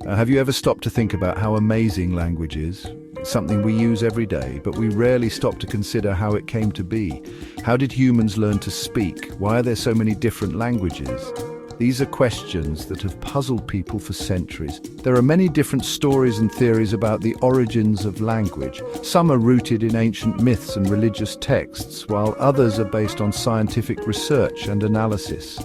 Have you ever stopped to think about how amazing language is? It's something we use every day, but we rarely stop to consider how it came to be. How did humans learn to speak? Why are there so many different languages? These are questions that have puzzled people for centuries. There are many different stories and theories about the origins of language. Some are rooted in ancient myths and religious texts, while others are based on scientific research and analysis.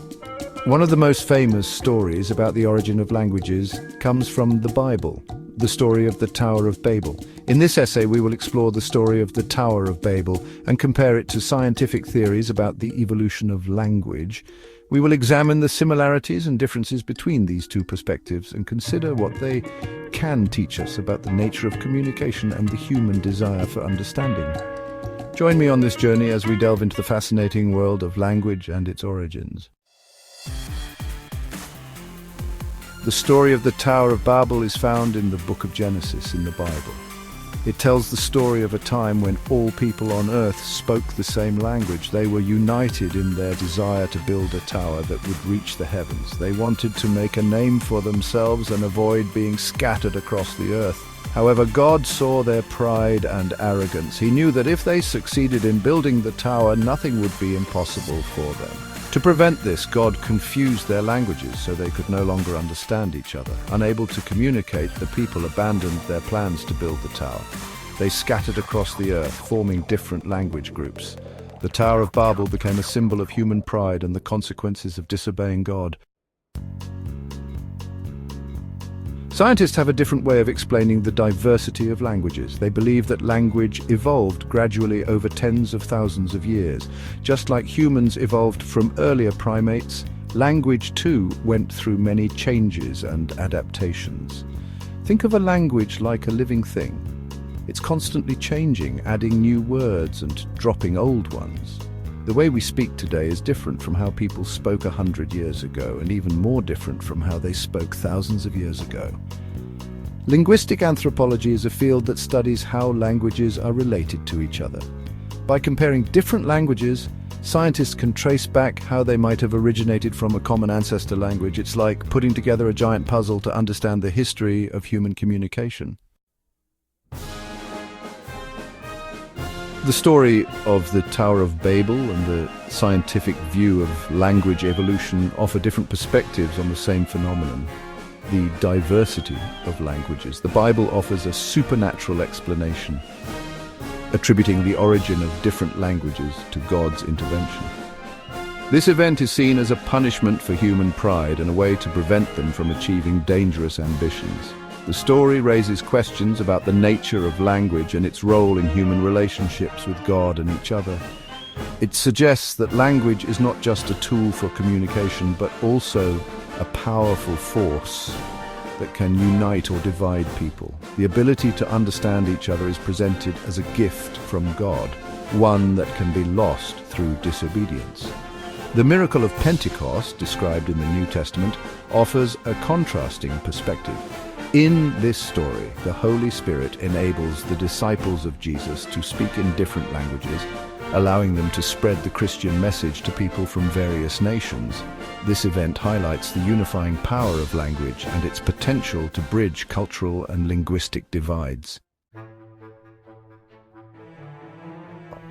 One of the most famous stories about the origin of languages comes from the Bible, the story of the Tower of Babel. In this essay, we will explore the story of the Tower of Babel and compare it to scientific theories about the evolution of language. We will examine the similarities and differences between these two perspectives and consider what they can teach us about the nature of communication and the human desire for understanding. Join me on this journey as we delve into the fascinating world of language and its origins. The story of the Tower of Babel is found in the book of Genesis in the Bible. It tells the story of a time when all people on earth spoke the same language. They were united in their desire to build a tower that would reach the heavens. They wanted to make a name for themselves and avoid being scattered across the earth. However, God saw their pride and arrogance. He knew that if they succeeded in building the tower, nothing would be impossible for them. To prevent this, God confused their languages so they could no longer understand each other. Unable to communicate, the people abandoned their plans to build the tower. They scattered across the earth, forming different language groups. The Tower of Babel became a symbol of human pride and the consequences of disobeying God. Scientists have a different way of explaining the diversity of languages. They believe that language evolved gradually over tens of thousands of years. Just like humans evolved from earlier primates, language too went through many changes and adaptations. Think of a language like a living thing. It's constantly changing, adding new words and dropping old ones. The way we speak today is different from how people spoke 100 years ago, and even more different from how they spoke thousands of years ago. Linguistic anthropology is a field that studies how languages are related to each other. By comparing different languages, scientists can trace back how they might have originated from a common ancestor language. It's like putting together a giant puzzle to understand the history of human communication. The story of the Tower of Babel and the scientific view of language evolution offer different perspectives on the same phenomenon, the diversity of languages. The Bible offers a supernatural explanation, attributing the origin of different languages to God's intervention. This event is seen as a punishment for human pride and a way to prevent them from achieving dangerous ambitions. The story raises questions about the nature of language and its role in human relationships with God and each other. It suggests that language is not just a tool for communication, but also a powerful force that can unite or divide people. The ability to understand each other is presented as a gift from God, one that can be lost through disobedience. The miracle of Pentecost, described in the New Testament, offers a contrasting perspective. In this story, the Holy Spirit enables the disciples of Jesus to speak in different languages, allowing them to spread the Christian message to people from various nations. This event highlights the unifying power of language and its potential to bridge cultural and linguistic divides.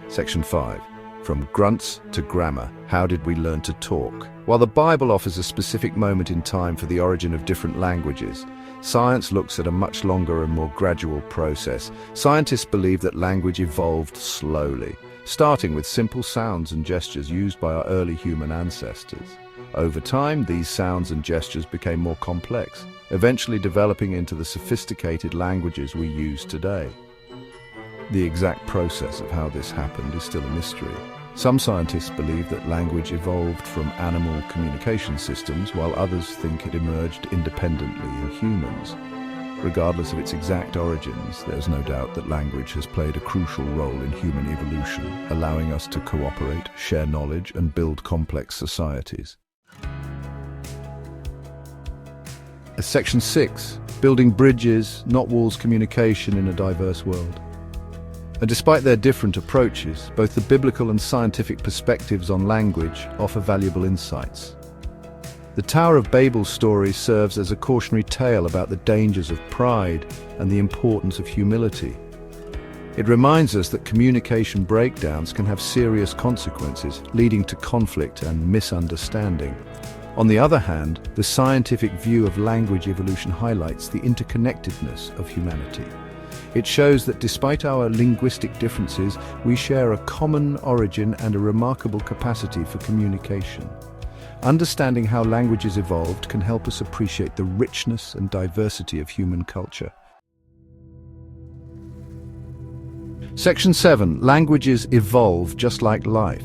Section 5. From grunts to grammar, how did we learn to talk? While the Bible offers a specific moment in time for the origin of different languages, science looks at a much longer and more gradual process. Scientists believe that language evolved slowly, starting with simple sounds and gestures used by our early human ancestors. Over time, these sounds and gestures became more complex, eventually developing into the sophisticated languages we use today. The exact process of how this happened is still a mystery. Some scientists believe that language evolved from animal communication systems, while others think it emerged independently in humans. Regardless of its exact origins, there's no doubt that language has played a crucial role in human evolution, allowing us to cooperate, share knowledge, and build complex societies. Section 6. Building bridges, not walls, communication in a diverse world. And despite their different approaches, both the biblical and scientific perspectives on language offer valuable insights. The Tower of Babel's story serves as a cautionary tale about the dangers of pride and the importance of humility. It reminds us that communication breakdowns can have serious consequences, leading to conflict and misunderstanding. On the other hand, the scientific view of language evolution highlights the interconnectedness of humanity. It shows that despite our linguistic differences, we share a common origin and a remarkable capacity for communication. Understanding how languages evolved can help us appreciate the richness and diversity of human culture. Section 7. Languages evolve just like life.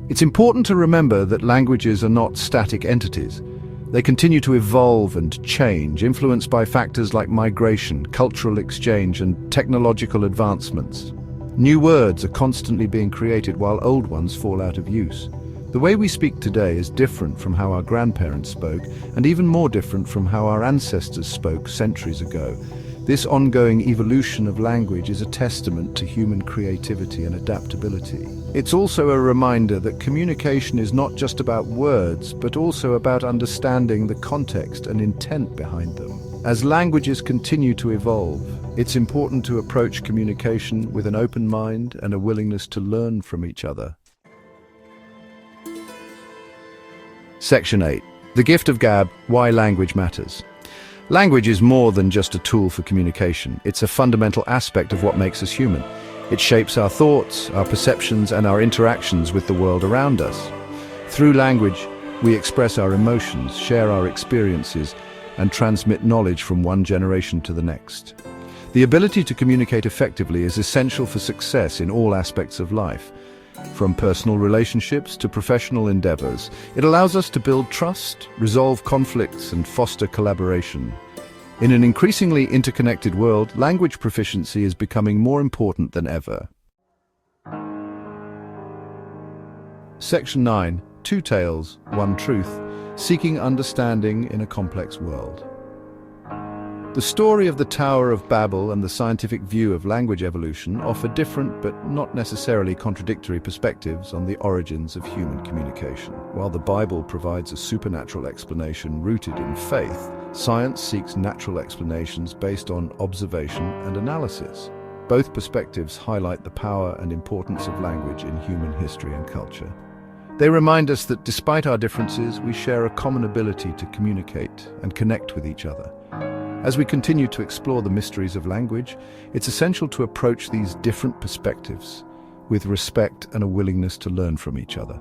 It's important to remember that languages are not static entities. They continue to evolve and change, influenced by factors like migration, cultural exchange, and technological advancements. New words are constantly being created while old ones fall out of use. The way we speak today is different from how our grandparents spoke, and even more different from how our ancestors spoke centuries ago. This ongoing evolution of language is a testament to human creativity and adaptability. It's also a reminder that communication is not just about words, but also about understanding the context and intent behind them. As languages continue to evolve, it's important to approach communication with an open mind and a willingness to learn from each other. Section 8. The Gift of Gab, Why Language Matters. Language is more than just a tool for communication. It's a fundamental aspect of what makes us human. It shapes our thoughts, our perceptions, and our interactions with the world around us. Through language, we express our emotions, share our experiences, and transmit knowledge from one generation to the next. The ability to communicate effectively is essential for success in all aspects of life. From personal relationships to professional endeavors, it allows us to build trust, resolve conflicts, and foster collaboration. In an increasingly interconnected world, language proficiency is becoming more important than ever. Section 9. Two Tales, One Truth. Seeking Understanding in a Complex World. The story of the Tower of Babel and the scientific view of language evolution offer different but not necessarily contradictory perspectives on the origins of human communication. While the Bible provides a supernatural explanation rooted in faith, science seeks natural explanations based on observation and analysis. Both perspectives highlight the power and importance of language in human history and culture. They remind us that despite our differences, we share a common ability to communicate and connect with each other. As we continue to explore the mysteries of language, it's essential to approach these different perspectives with respect and a willingness to learn from each other.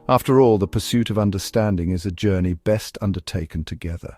After all, the pursuit of understanding is a journey best undertaken together.